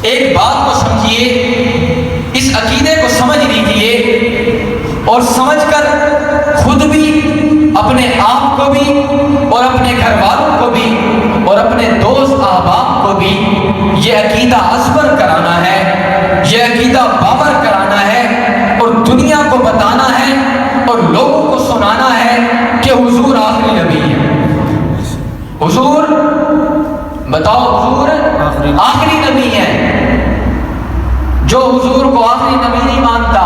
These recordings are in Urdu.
ایک بات کو سمجھیے، اس عقیدے کو سمجھ لیجیے اور سمجھ کر خود بھی، اپنے آپ کو بھی اور اپنے گھر والوں کو بھی اور اپنے دوست احباب کو بھی یہ عقیدہ ازبر کرانا ہے، یہ عقیدہ باور کرانا ہے اور دنیا کو بتانا ہے اور لوگوں کو سنانا ہے کہ حضور آخری نبی ہے۔ حضور بتاؤ، حضور آخری نبی ہے۔ جو حضور کو آخری نبی نہیں مانتا،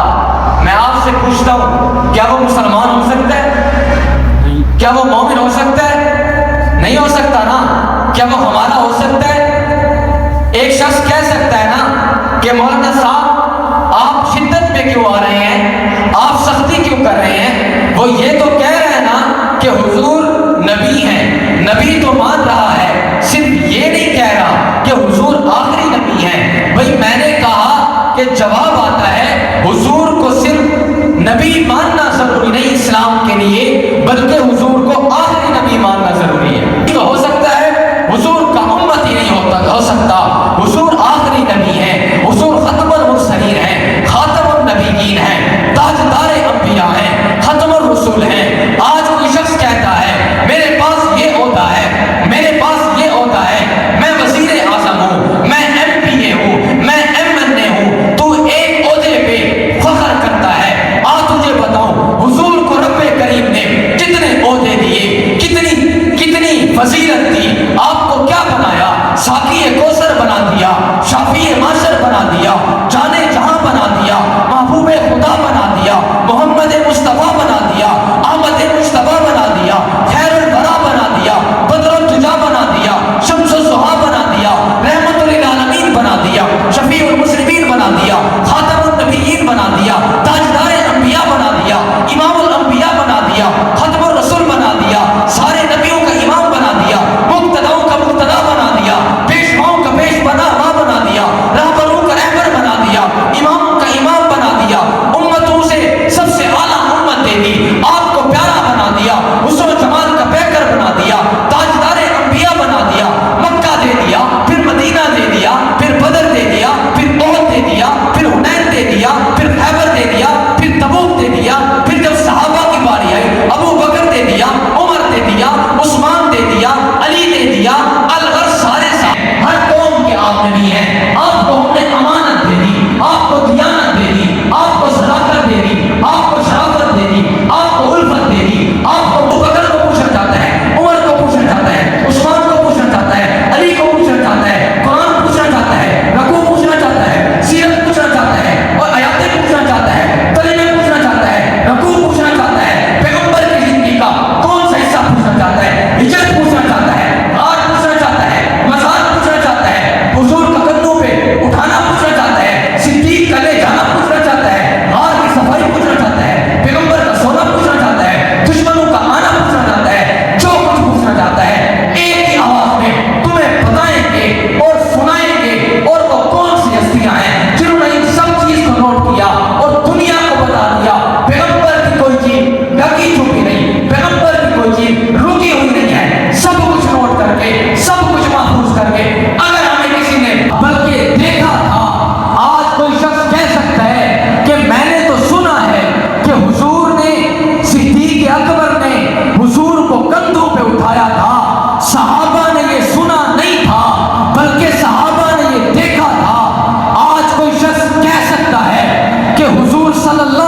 میں آپ سے پوچھتا ہوں، کیا وہ مسلمان ہو سکتا ہے؟ کیا وہ مومن ہو سکتا ہے؟ نہیں ہو سکتا نا۔ کیا وہ ہمارا ہو سکتا ہے؟ ایک شخص کہہ سکتا ہے نا کہ مولانا صاحب آپ شدت میں کیوں آ رہے ہیں، آپ سختی کیوں کر رہے ہیں؟ وہ یہ تو کہہ رہے ہیں نا کہ حضور نبی ہیں، نبی تو مان رہا ہے، صرف یہ نہیں کہہ رہا کہ حضور آخری نبی ہیں۔ بھئی میں نے کہا کہ جواب آتا ہے حضور کو صرف نبی ماننا ضروری نہیں اسلام کے لیے، بلکہ حضور کو آخری نبی ماننا ضروری ہے۔ تو ہو سکتا ہے حضور کا امت ہی نہیں ہو سکتا، حضور آخری نبی ہیں، حضور ختم المرسلین ہیں، خاتم النبیین ہیں، تاجدار انبیاء ہیں، ختم الرسول ہیں۔ آج کوئی شخص کہتا ہے میرے پاس یہ عہدہ ہے، میرے پاس یہ عہدہ ہے، میں وزیر اعظم ہوں، میں ایم پی اے ہوں، میں ایم این اے ہوں، تو ایک عہدے پہ فخر کرتا ہے۔ آج تجھے بتاؤں حضور کو رب کریم نے کتنے عہدے دیے، کتنی فضیلت دی، آپ کو کیا بنایا؟ ساقی کوثر بنا دیا، شافی معاشر بنا دیا، جانے جہاں بنا دیا، محبوب خدا بنا دیا، محمد مصطفیٰ بنا دیا، احمد مصطفیٰ بنا دیا، خیر الورا بنا دیا، بدر الدجا بنا دیا، شمس الضحیٰ بنا دیا، رحمت للعالمین بنا دیا، شفیع المسلمین بنا دیا، خاتم النبیین بنا دیا، تاجدار انبیاء بنا دیا، امام الانبیاء بنا دیا، ختم الرسول بنا دیا، سارے نبیوں کا امام بنا دیا، مقتداؤں کا مقتدا بنا دیا، پیشواؤں کا پیشوا بنا دیا، رہبروں کا رہبر بنا دیا، اماموں کا امام بنا دیا، امتوں سے سب سے اعلیٰ امت دے دی، آپ کو پیارا بنا دیا، حسن و جمال کا پیکر بنا دیا، تاجدار انبیاء بنا دیا، مکہ دے دیا، پھر مدینہ دے دیا، پھر بدر دے دیا، پھر احد دے دیا، پھر حنین دے دیا، پھر خیبر دے دیا، پھر تبوک دے دیا، پھر جب صحابہ کی باری آئی ابو بکر دے دیا، عمر دے دیا، عثمان دے دیا، علی دے دیا، الغرض سارے ہر قوم کے آپ نبی ہیں۔ آپ کو ہم نے امانت دے دی، آپ کو دیانت دے دی، آپ کو صداقت دے دی، آپ کو شرافت دے دی، آپ کو الفت دے دی۔ آپ کو ابو بکر کو پوچھنا چاہتا ہے، عمر کو پوچھنا چاہتا ہے، عثمان کو پوچھنا چاہتا ہے، علی کو پوچھنا چاہتا ہے، قرآن پوچھنا چاہتا ہے، رکوع پوچھنا چاہتا ہے، سیرت پوچھنا چاہتا ہے اور آیاتیں پوچھنا چاہتا ہے، کلمے پوچھنا چاہتا ہے، رکوع پوچھنا چاہتا ہے، پیغمبر کی زندگی کا کون سا حصہ پوچھنا چاہتا ہے، ہجرت پوچھنا چاہتا ہے، غار پوچھنا چاہتا ہے، مزار پوچھنا چاہتا ہے، حضور کا کندھوں پہ اٹھانا پوچھنا چاہتا ہے، صدیق کا لے جانا پوچھنا چاہتا ہے، غار کی صفائی پوچھنا چاہتا ہے، پیغمبر کا سونا پوچھنا چاہتا ہے، دشمنوں کا آنا پوچھنا چاہتا ہے، جو کچھ پوچھنا چاہتا ہے ایک ہی آواز میں تمہیں بتائیں گے اور سنائیں گے۔ اور وہ کون سی ہستیاں ہیں جنہوں نے ان سب چیز کو نوٹ کیا اور دنیا کو بتا دیا پیغمبر کی کوئی چیز ڈھکی چھپی نہیں، پیغمبر کی کوئی چیز رکی ہوئی نہیں ہے، سب کچھ نوٹ کر کے، سب کچھ محفوظ کر کے، اگر ہمیں کسی نے بلکہ دیکھا تھا۔ آج کوئی شخص کہہ سکتا ہے کہ میں نے تو سنا ہے کہ حضور نے، صدیق اکبر نے حضور کو کندھوں پہ اٹھایا تھا، صحابہ نے یہ سنا نہیں تھا بلکہ صحابہ نے یہ دیکھا تھا۔ آج کوئی شخص کہہ سکتا ہے کہ حضور صلی اللہ